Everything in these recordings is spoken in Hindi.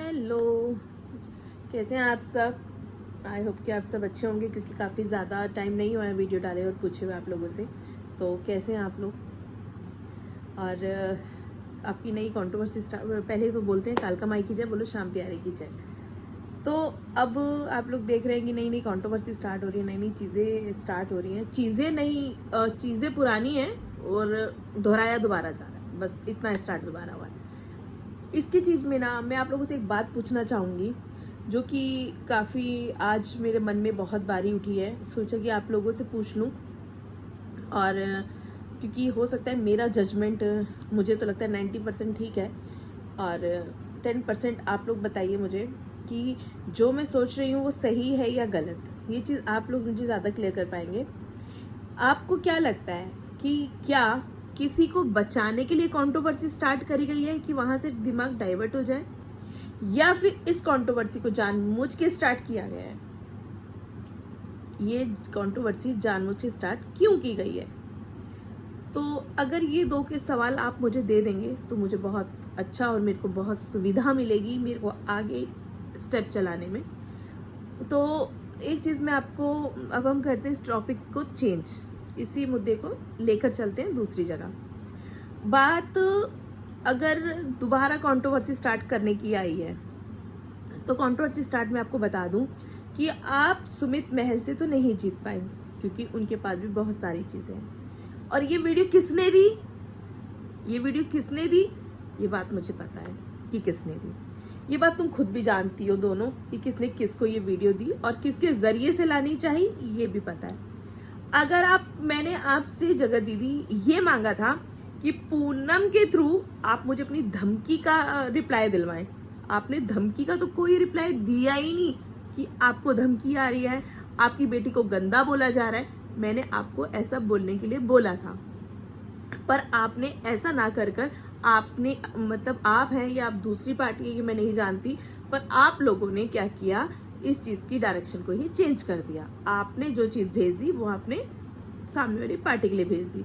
हेलो, कैसे हैं आप सब। आई होप कि आप सब अच्छे होंगे क्योंकि काफ़ी ज़्यादा टाइम नहीं हुआ है वीडियो डाले और पूछे हुए आप लोगों से। तो कैसे हैं आप लोग। और आपकी नई कंट्रोवर्सी स्टार्ट, पहले तो बोलते हैं काल कमाई की जय, बोलो शाम प्यारे की जय। तो अब आप लोग देख रहे हैं कि नई नई कंट्रोवर्सी स्टार्ट हो रही है, नई नई चीज़ें स्टार्ट हो रही हैं। चीज़ें पुरानी हैं और दोहराया दोबारा जा रहा है, बस इतना स्टार्ट दोबारा हुआ है। इसकी चीज़ में ना मैं आप लोगों से एक बात पूछना चाहूँगी जो कि काफ़ी आज मेरे मन में बहुत बारी उठी है। सोचा कि आप लोगों से पूछ लूँ, और क्योंकि हो सकता है मेरा जजमेंट, मुझे तो लगता है 90% ठीक है और 10% आप लोग बताइए मुझे कि जो मैं सोच रही हूँ वो सही है या गलत। ये चीज़ आप लोग मुझे ज़्यादा क्लियर कर पाएंगे। आपको क्या लगता है कि क्या किसी को बचाने के लिए कंट्रोवर्सी स्टार्ट करी गई है कि वहाँ से दिमाग डाइवर्ट हो जाए, या फिर इस कंट्रोवर्सी को जानबूझ के स्टार्ट किया गया है। ये कंट्रोवर्सी जानबूझ के स्टार्ट क्यों की गई है। तो अगर ये दो के सवाल आप मुझे दे देंगे तो मुझे बहुत अच्छा और मेरे को बहुत सुविधा मिलेगी मेरे को आगे स्टेप चलाने में। तो एक चीज़ मैं आपको, अब हम करते हैं इस टॉपिक को चेंज, इसी मुद्दे को लेकर चलते हैं दूसरी जगह। बात अगर दोबारा कंट्रोवर्सी स्टार्ट करने की आई है तो कंट्रोवर्सी स्टार्ट में आपको बता दूं कि आप सुमित महल से तो नहीं जीत पाएंगे क्योंकि उनके पास भी बहुत सारी चीज़ें हैं। और ये वीडियो किसने दी, ये बात मुझे पता है कि किसने दी। ये बात तुम खुद भी जानती हो दोनों कि किसने किसको ये वीडियो दी और किसके ज़रिए से लानी चाहिए, ये भी पता है। अगर मैंने आपसे जगत दीदी ये मांगा था कि पूनम के थ्रू आप मुझे अपनी धमकी का रिप्लाई दिलवाएं, आपने धमकी का तो कोई रिप्लाई दिया ही नहीं कि आपको धमकी आ रही है, आपकी बेटी को गंदा बोला जा रहा है। मैंने आपको ऐसा बोलने के लिए बोला था, पर आपने ऐसा ना कर आपने, मतलब आप हैं या आप दूसरी पार्टी है ये मैं नहीं जानती, पर आप लोगों ने क्या किया, इस चीज़ की डायरेक्शन को ही चेंज कर दिया। आपने जो चीज़ भेज दी वो आपने सामने वाली पार्टी के लिए भेज दी।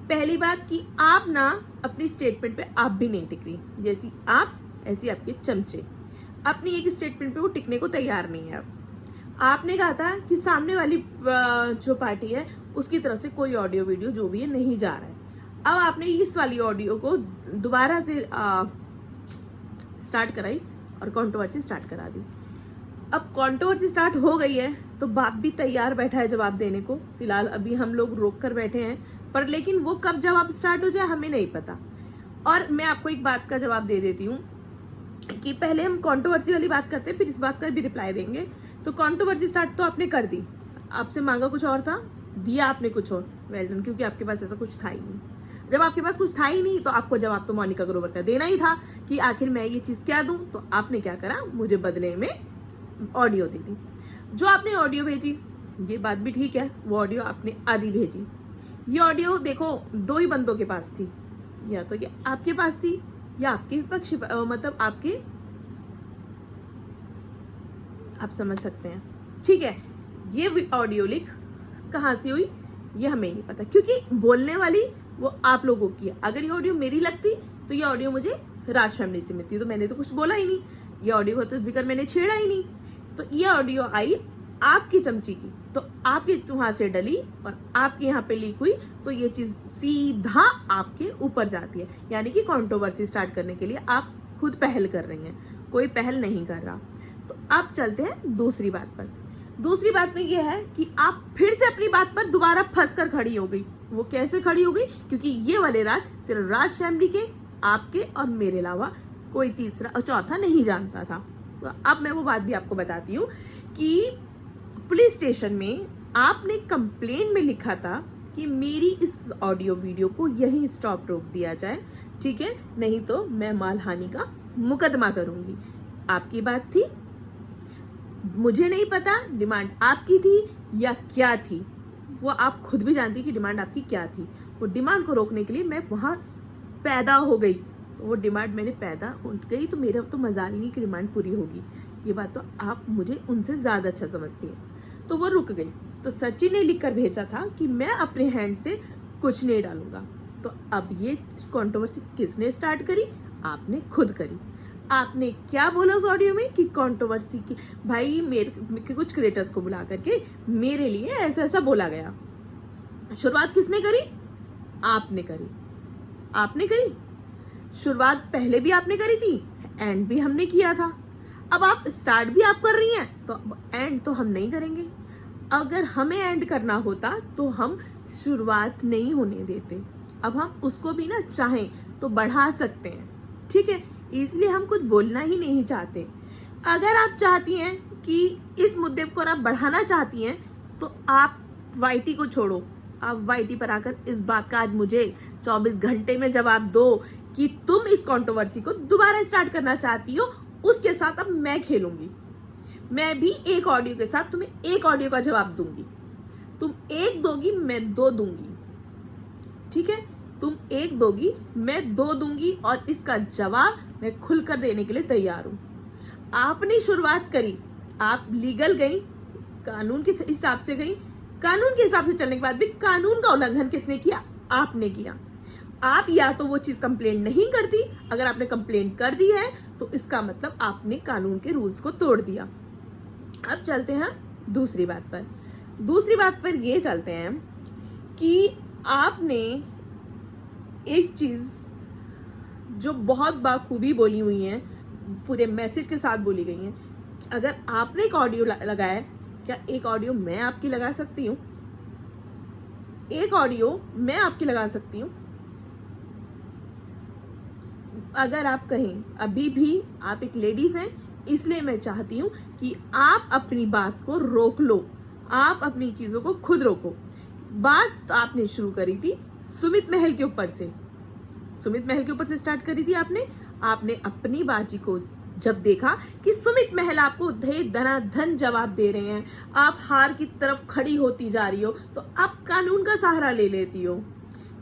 पहली बात कि आप ना अपनी स्टेटमेंट पे आप भी नहीं टिक रही, जैसी आप ऐसी आपके चमचे अपनी एक स्टेटमेंट पे वो टिकने को तैयार नहीं है। आपने कहा था कि सामने वाली जो पार्टी है उसकी तरफ से कोई ऑडियो वीडियो जो भी है नहीं जा रहा है। अब आपने इस वाली ऑडियो को दोबारा से स्टार्ट कराई और कंट्रोवर्सी स्टार्ट करा दी। अब कंट्रोवर्सी स्टार्ट हो गई है तो बाप भी तैयार बैठा है जवाब देने को। फिलहाल अभी हम लोग रोक कर बैठे हैं, पर लेकिन वो कब जवाब स्टार्ट हो जाए हमें नहीं पता। और मैं आपको एक बात का जवाब दे देती हूँ कि पहले हम कंट्रोवर्सी वाली बात करते हैं, फिर इस बात का भी रिप्लाई देंगे। तो कंट्रोवर्सी स्टार्ट तो आपने कर दी, आपसे मांगा कुछ और था, दिया आपने कुछ और, वेल डन, क्योंकि आपके पास ऐसा कुछ था ही नहीं। जब आपके पास कुछ था ही नहीं तो आपको जवाब तो मोनिका ग्रोवर का देना ही था कि आखिर मैं ये चीज़ क्या दूं। तो आपने क्या करा, मुझे बदले में ऑडियो दे दी। जो आपने ऑडियो भेजी ये बात भी ठीक है, वो ऑडियो आपने आधी भेजी। ये ऑडियो देखो दो ही बंदों के पास थी, या तो ये आपके पास थी या आपके विपक्ष, मतलब आपके, आप समझ सकते हैं, ठीक है। ये ऑडियो लिख कहाँ से हुई ये हमें नहीं पता, क्योंकि बोलने वाली वो आप लोगों की है। अगर ये ऑडियो मेरी लगती तो ये ऑडियो मुझे राज फैमिली से मिलती, तो मैंने तो कुछ बोला ही नहीं, ये ऑडियो का तो जिक्र मैंने छेड़ा ही नहीं। तो ये ऑडियो आई आपकी चमची की, तो आपके वहाँ से डली और आपके यहाँ पे लीक हुई, तो ये चीज़ सीधा आपके ऊपर जाती है। यानी कि कंट्रोवर्सी स्टार्ट करने के लिए आप खुद पहल कर रही हैं, कोई पहल नहीं कर रहा। तो आप चलते हैं दूसरी बात पर। दूसरी बात में ये है कि आप फिर से अपनी बात पर दोबारा फंस कर खड़ी हो गई। वो कैसे खड़ी हो गई, क्योंकि ये वाले राज सिर्फ राज फैमिली के, आपके और मेरे अलावा कोई तीसरा और चौथा नहीं जानता था। तो अब मैं वो बात भी आपको बताती हूँ कि पुलिस स्टेशन में आपने कंप्लेन में लिखा था कि मेरी इस ऑडियो वीडियो को यहीं स्टॉप रोक दिया जाए, ठीक है, नहीं तो मैं मानहानि का मुकदमा करूंगी। आपकी बात थी, मुझे नहीं पता डिमांड आपकी थी या क्या थी, वो आप खुद भी जानती कि डिमांड आपकी क्या थी। वो डिमांड को रोकने के लिए मैं वहाँ पैदा हो गई, तो वो डिमांड मैंने पैदा हो गई तो मेरा तो मजाल नहीं कि डिमांड पूरी होगी, ये बात तो आप मुझे उनसे ज़्यादा अच्छा समझती हैं। तो वो रुक गई। तो सचिन ने लिख कर भेजा था कि मैं अपने हैंड से कुछ नहीं डालूंगा। तो अब ये कंट्रोवर्सी किसने स्टार्ट करी, आपने खुद करी। आपने क्या बोला उस ऑडियो में कि कंट्रोवर्सी की, भाई मेरे कुछ क्रिएटर्स को बुला करके मेरे लिए ऐसा ऐसा बोला गया। शुरुआत किसने करी? आपने करी। आपने करी शुरुआत, पहले भी आपने करी थी, एंड भी हमने किया था। अब आप स्टार्ट भी आप कर रही हैं, तो एंड तो हम नहीं करेंगे। अगर हमें एंड करना होता तो हम शुरुआत नहीं होने देते। अब हम उसको भी ना चाहें तो बढ़ा सकते हैं, ठीक है, इसलिए हम कुछ बोलना ही नहीं चाहते। अगर आप चाहती हैं कि इस मुद्दे को आप बढ़ाना चाहती हैं तो आप वाईटी को छोड़ो, आप वाईटी पर आकर इस बात का आज मुझे 24 घंटे में जवाब दो कि तुम इस कंट्रोवर्सी को दोबारा स्टार्ट करना चाहती हो। उसके साथ अब मैं खेलूंगी, मैं भी एक ऑडियो के साथ तुम्हें एक ऑडियो का जवाब दूंगी। तुम एक दोगी, मैं दो दूंगी, ठीक है, तुम एक दोगी, मैं दो दूंगी, और इसका जवाब मैं खुलकर देने के लिए तैयार हूं। आपने शुरुआत करी, आप लीगल गई, कानून के हिसाब से गई, कानून के हिसाब से चलने के बाद भी कानून का उल्लंघन किसने किया? आपने किया। आप या तो वो चीज कंप्लेंट नहीं करती, अगर आपने कंप्लेंट कर दी है तो इसका मतलब आपने कानून के रूल्स को तोड़ दिया। अब चलते हैं दूसरी बात पर। दूसरी बात पर ये चलते हैं कि आपने एक चीज जो बहुत बाखूबी बोली हुई है, पूरे मैसेज के साथ बोली गई है, अगर आपने एक ऑडियो लगाया, क्या एक ऑडियो मैं आपकी लगा सकती हूँ? एक ऑडियो मैं आपकी लगा सकती हूँ? अगर आप कहें, अभी भी आप एक लेडीज हैं, इसलिए मैं चाहती हूँ कि आप अपनी बात को रोक लो, आप अपनी चीजों को खुद रोको। बात तो आपने शुरू करी थी सुमित महल के ऊपर से, सुमित महल के ऊपर से स्टार्ट करी थी आपने अपनी बाजी को जब देखा कि सुमित महल आपको धन जवाब दे रहे हैं, आप हार की तरफ खड़ी होती जा रही हो, तो आप कानून का सहारा ले लेती हो।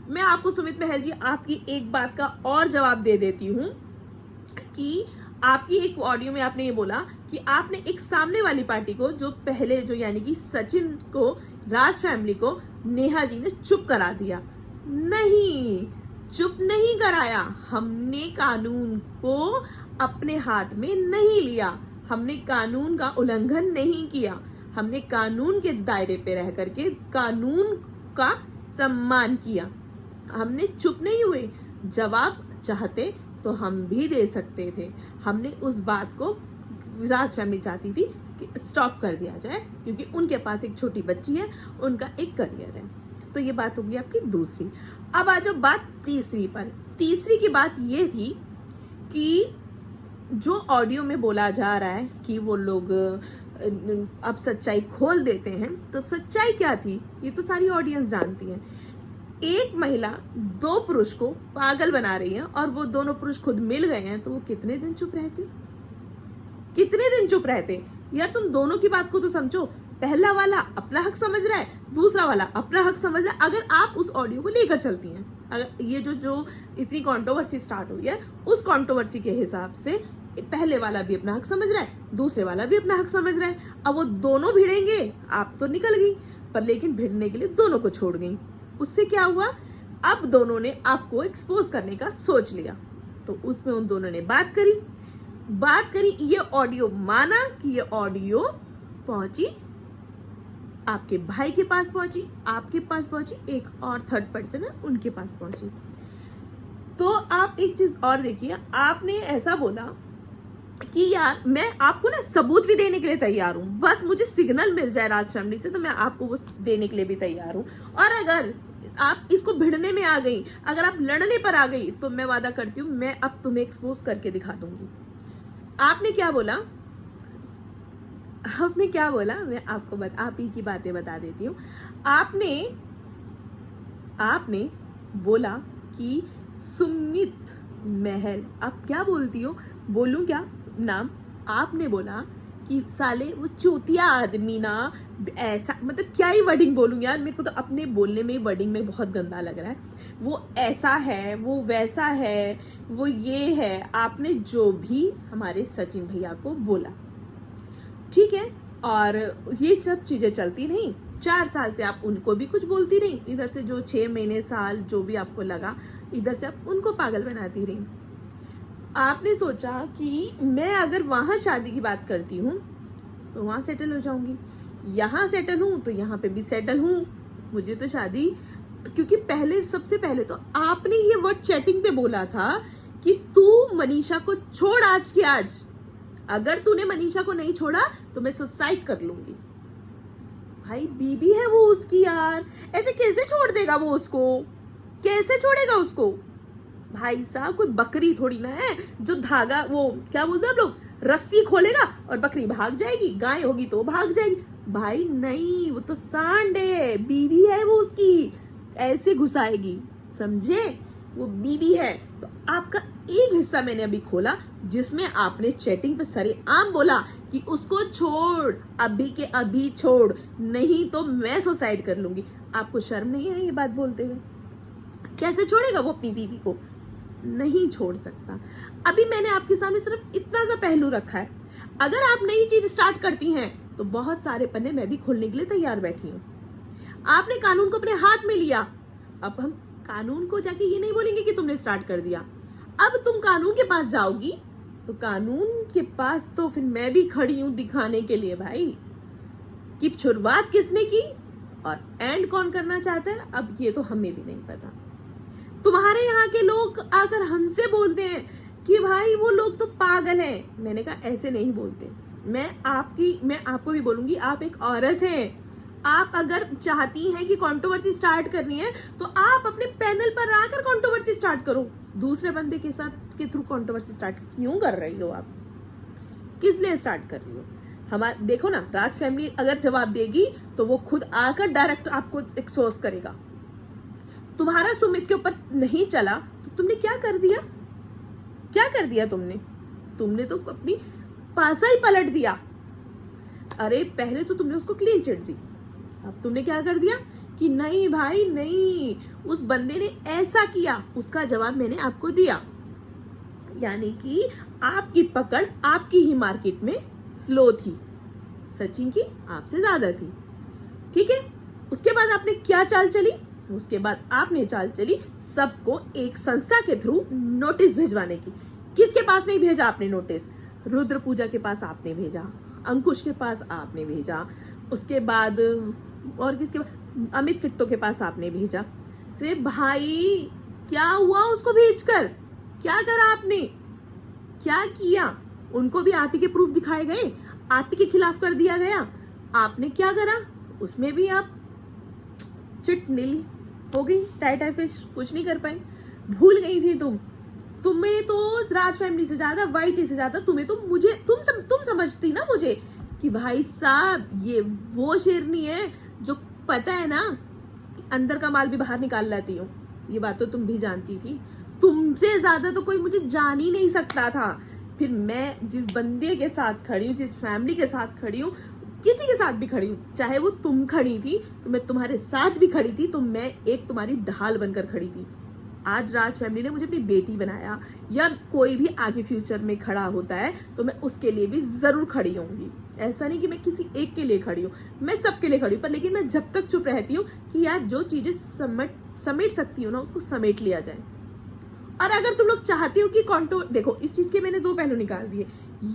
मैं आपको सुमित महल जी आपकी एक बात का और जवाब दे देती हूँ कि आपकी एक ऑडियो में आपने ये बोला कि आपने एक सामने वाली पार्टी को, जो पहले जो यानी कि सचिन को, राज फैमिली को नेहा जी ने चुप करा दिया। नहीं, चुप नहीं कराया, हमने कानून को अपने हाथ में नहीं लिया, हमने कानून का उल्लंघन नहीं किया, हमने कानून के दायरे पे रह करके कानून का सम्मान किया, हमने चुप नहीं हुए। जवाब चाहते तो हम भी दे सकते थे। हमने उस बात को, राज फैमिली चाहती थी कि स्टॉप कर दिया जाए, क्योंकि उनके पास एक छोटी बच्ची है, उनका एक करियर है। तो ये बात होगी आपकी दूसरी। अब आ जाओ बात तीसरी पर। तीसरी की बात ये थी कि जो ऑडियो में बोला जा रहा है कि वो लोग अब सच्चाई खोल देते हैं, तो सच्चाई क्या थी ये तो सारी ऑडियंस जानती है। एक महिला दो पुरुष को पागल बना रही है, और वो दोनों पुरुष खुद मिल गए हैं, तो वो कितने दिन चुप रहते? कितने दिन चुप रहते? यार तुम दोनों की बात को तो समझो। पहला वाला अपना हक समझ रहा है, दूसरा वाला अपना हक समझ रहा है। अगर आप उस ऑडियो को लेकर चलती हैं, अगर ये जो इतनी कंट्रोवर्सी स्टार्ट हुई है, उस कंट्रोवर्सी के हिसाब से पहले वाला भी अपना हक समझ रहा है, दूसरे वाला भी अपना हक समझ रहा है। अब वो दोनों भिड़ेंगे, आप तो निकल गई, पर लेकिन भिड़ने के लिए दोनों को छोड़ गई। उससे क्या हुआ? अब दोनों ने आपको एक्सपोज करने का सोच लिया, तो उसमें उन दोनों ने बात करी, ये ऑडियो माना कि ये ऑडियो पहुंची आपके भाई के पास, पहुंची आपके पास, पहुंची एक और थर्ड पर्सन है उनके पास पहुंची। तो आप एक चीज और देखिए, आपने ऐसा बोला कि यार मैं आपको ना सबूत भी देने के लिए तैयार हूँ, बस मुझे सिग्नल मिल जाए राज फैमिली से तो मैं आपको वो देने के लिए भी तैयार हूँ। और अगर आप इसको भिड़ने में आ गई, अगर आप लड़ने पर आ गई, तो मैं वादा करती हूँ मैं अब तुम्हें एक्सपोज करके दिखा दूंगी। आपने क्या बोला? आपने क्या बोला? मैं आपको आप ही की बातें बता देती हूँ। आपने बोला कि सुमित महल, आप क्या बोलती हो? बोलूं क्या नाम? आपने बोला कि साले वो चूतिया आदमी ना, ऐसा, मतलब क्या ही वर्डिंग बोलूं यार, मेरे को तो अपने बोलने में वर्डिंग में बहुत गंदा लग रहा है। वो ऐसा है, वो वैसा है, वो ये है, आपने जो भी हमारे सचिन भैया को बोला, ठीक है। और ये सब चीजें चलती नहीं, 4 साल से आप उनको भी कुछ बोलती रही, इधर से जो 6 महीने साल जो भी आपको लगा, इधर से आप उनको पागल बनाती रही। आपने सोचा कि मैं अगर वहां शादी की बात करती हूँ तो वहां सेटल हो जाऊंगी, यहाँ सेटल हूँ तो यहाँ पे भी सेटल हूँ, मुझे तो शादी। क्योंकि पहले, सबसे पहले तो आपने ये वर्ड चैटिंग पे बोला था कि तू मनीषा को छोड़ आज के आज, अगर तूने मनीषा को नहीं छोड़ा तो मैं सुसाइड कर लूंगी। भाई बीबी है वो उसकी यार, ऐसे कैसे छोड़ देगा वो उसको, कैसे छोड़ेगा उसको? भाई साहब कोई बकरी थोड़ी ना है जो धागा, वो क्या बोलते हैं आप लोग, रस्सी खोलेगा और बकरी भाग जाएगी, गाय होगी तो भाग जाएगी। भाई नहीं, वो तो सांड है, बीबी है वो उसकी, ऐसे घुसाएगी, समझे? वो बीबी है। तो आपका एक हिस्सा मैंने अभी खोला जिसमें आपने चैटिंग पे सरेआम बोला कि उसको छोड़, अभी के अभी छोड़, नहीं तो मैं सुसाइड कर लूंगी। आपको शर्म नहीं है ये बात बोलते हुए? कैसे छोड़ेगा वो अपनी बीवी को? नहीं छोड़ सकता। अभी मैंने आपके सामने सिर्फ इतना सा पहलू रखा है। अगर आप नई चीज स्टार्ट करती हैं तो बहुत सारे पन्ने मैं भी खोलने के लिए तैयार बैठी हूँ। आपने कानून को अपने हाथ में लिया, अब हम कानून को जाके ये नहीं बोलेंगे कि तुमने स्टार्ट कर दिया। अब तुम कानून के पास जाओगी तो कानून के पास तो फिर मैं भी खड़ी हूं दिखाने के लिए भाई कि शुरुआत किसने की और एंड कौन करना चाहता है, अब ये तो हमें भी नहीं पता। तुम्हारे यहाँ के लोग आकर हमसे बोलते हैं कि भाई वो लोग तो पागल हैं। मैंने कहा ऐसे नहीं बोलते। मैं आपको भी बोलूंगी, आप एक औरत हैं। आप अगर चाहती हैं कि कंट्रोवर्सी स्टार्ट करनी है तो आप अपने पैनल पर आकर कंट्रोवर्सी स्टार्ट करो। दूसरे बंदे के साथ के थ्रू कंट्रोवर्सी स्टार्ट क्यों कर रही हो आप? किस लिए स्टार्ट कर रही हो? हमारा देखो ना, राज फैमिली अगर जवाब देगी तो वो खुद आकर डायरेक्ट आपको एक्सपोज करेगा। तुम्हारा सुमित के ऊपर नहीं चला तो तुमने क्या कर दिया? क्या कर दिया तुमने तो अपनी पासा ही पलट दिया। अरे पहले तो तुमने उसको क्लीन चिट दी, अब तुमने क्या कर दिया कि नहीं भाई नहीं, उस बंदे ने ऐसा किया, उसका जवाब मैंने आपको दिया। यानी कि आपकी पकड़ आपकी ही मार्केट में स्लो थी, सचिन की आपसे ज्यादा थी। ठीक है, उसके बाद आपने क्या चाल चली? उसके बाद आपने चाल चली सबको एक संस्था के थ्रू नोटिस भिजवाने की। किसके पास नहीं भेजा आपने नोटिस? रुद्र पूजा के पास आपने भेजा, अंकुश के पास आपने भेजा, उसके बाद और किसके पास? अमित किट्टो के पास आपने भेजा। अरे भाई क्या हुआ उसको भेजकर? क्या करा आपने? क्या किया? उनको भी आप ही के प्रूफ दिखाए गए, आप ही के खिलाफ कर दिया गया। आपने क्या करा? उसमें भी आप चिट नीली हो गई, टाई फिश, कुछ नहीं कर पाई, भूल गई थी तुम्हें तो राज फैमिली से ज्यादा, वाइटी से ज्यादा तुम्हें तो मुझे तुम समझती ना मुझे कि भाई साहब ये वो शेरनी है जो पता है ना अंदर का माल भी बाहर निकाल लाती हूँ। ये बात तो तुम भी जानती थी। तुमसे ज्यादा तो कोई मुझे जान ही नहीं सकता था। फिर मैं जिस बंदे के साथ खड़ी हूँ, जिस फैमिली के साथ खड़ी हूँ, किसी के साथ भी खड़ी हूँ, चाहे वो तुम खड़ी थी तो मैं तुम्हारे साथ भी खड़ी थी, तो मैं एक तुम्हारी ढाल बनकर खड़ी थी। आज राज फैमिली ने मुझे अपनी बेटी बनाया, या कोई भी आगे फ्यूचर में खड़ा होता है तो मैं उसके लिए भी जरूर खड़ी होंगी। ऐसा नहीं कि मैं किसी एक के लिए खड़ी हूँ, मैं सबके लिए खड़ी हूँ। पर लेकिन मैं जब तक चुप रहती हूँ कि यार जो चीजें समेट सकती हूँ ना उसको समेट लिया जाए। और अगर तुम लोग चाहते हो कि देखो इस चीज के मैंने दो पहलू निकाल दिए।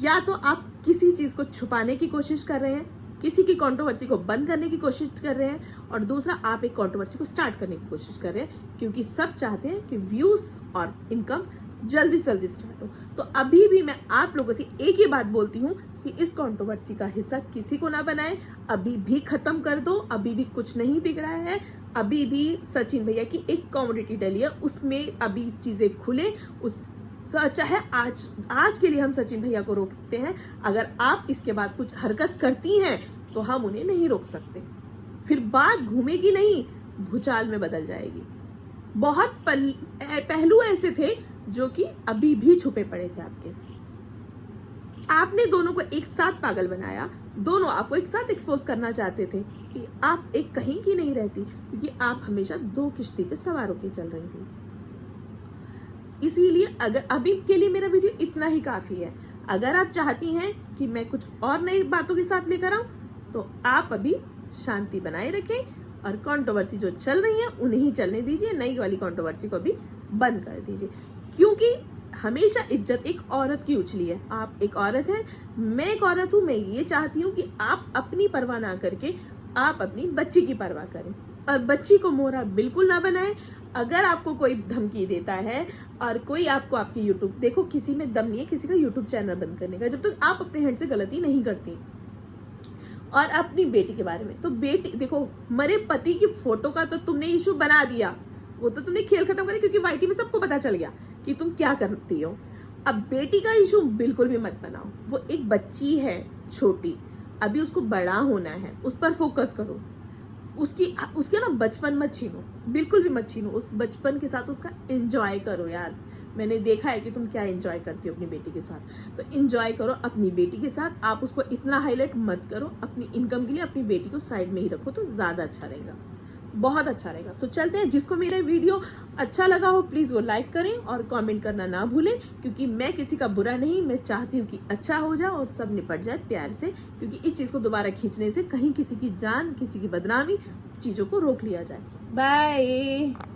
या तो आप किसी चीज को छुपाने की कोशिश कर रहे हैं, किसी की कंट्रोवर्सी को बंद करने की कोशिश कर रहे हैं, और दूसरा आप एक कंट्रोवर्सी को स्टार्ट करने की कोशिश कर रहे हैं, क्योंकि सब चाहते हैं कि व्यूज और इनकम जल्दी से जल्दी स्टार्ट हो। तो अभी भी मैं आप लोगों से एक ही बात बोलती हूँ कि इस कंट्रोवर्सी का हिस्सा किसी को ना बनाए, अभी भी खत्म कर दो। अभी भी कुछ नहीं बिगड़ा है, अभी भी सचिन भैया की एक कमोडिटी डली है, उसमें अभी चीजें खुले। उस तो चाहे आज के लिए हम सचिन भैया को रोकते हैं, अगर आप इसके बाद कुछ हरकत करती हैं तो हम उन्हें नहीं रोक सकते। फिर बात घूमेगी नहीं, भूचाल में बदल जाएगी। बहुत पहलू ऐसे थे जो कि अभी भी छुपे पड़े थे आपके। आपने दोनों को एक साथ पागल बनाया, दोनों आपको एक साथ एक्सपोज करना चाहते थे कि आप एक कहीं की नहीं रहती, क्योंकि आप हमेशा दो किश्ती पे सवार होकर चल रही थी। इसीलिए अगर अभी के लिए मेरा वीडियो इतना ही काफी है। अगर आप चाहती हैं कि मैं कुछ और नई बातों के साथ लेकर आऊं तो आप अभी शांति बनाए रखें और कंट्रोवर्सी जो चल रही है उन्हें ही चलने दीजिए, नई वाली कंट्रोवर्सी को भी बंद कर दीजिए। क्योंकि हमेशा इज्जत एक औरत की उछली है। आप एक औरत हैं, मैं एक औरत हूँ। मैं ये चाहती हूँ कि आप अपनी परवाह ना करके आप अपनी बच्ची की परवाह करें और बच्ची को मोहरा बिल्कुल ना बनाएं। अगर आपको कोई धमकी देता है और कोई आपको आपकी यूट्यूब, देखो किसी में दम नहीं है किसी का यूट्यूब चैनल बंद करने का जब तक आप अपने हैंड से गलती नहीं करती। और अपनी बेटी के बारे में, तो बेटी देखो, मरे पति की फोटो का तो तुमने इशू बना दिया, वो तो तुमने खेल खत्म कर दिया क्योंकि वाईटी में सबको पता चल गया कि तुम क्या करती हो। अब बेटी का इशू बिल्कुल भी मत बनाओ। वो एक बच्ची है छोटी, अभी उसको बड़ा होना है, उस पर फोकस करो। उसके ना बचपन मत छीनो, बिल्कुल भी मत छीनो। उस बचपन के साथ उसका एंजॉय करो यार। मैंने देखा है कि तुम क्या एंजॉय करती हो अपनी बेटी के साथ, तो एंजॉय करो अपनी बेटी के साथ। आप उसको इतना हाईलाइट मत करो। अपनी इनकम के लिए अपनी बेटी को साइड में ही रखो तो ज़्यादा अच्छा रहेगा, बहुत अच्छा रहेगा। तो चलते हैं, जिसको मेरा वीडियो अच्छा लगा हो प्लीज़ वो लाइक करें और कमेंट करना ना भूलें, क्योंकि मैं किसी का बुरा नहीं, मैं चाहती हूँ कि अच्छा हो जाए और सब निपट जाए प्यार से, क्योंकि इस चीज़ को दोबारा खींचने से कहीं किसी की जान, किसी की बदनामी, चीज़ों को रोक लिया जाए। बाय।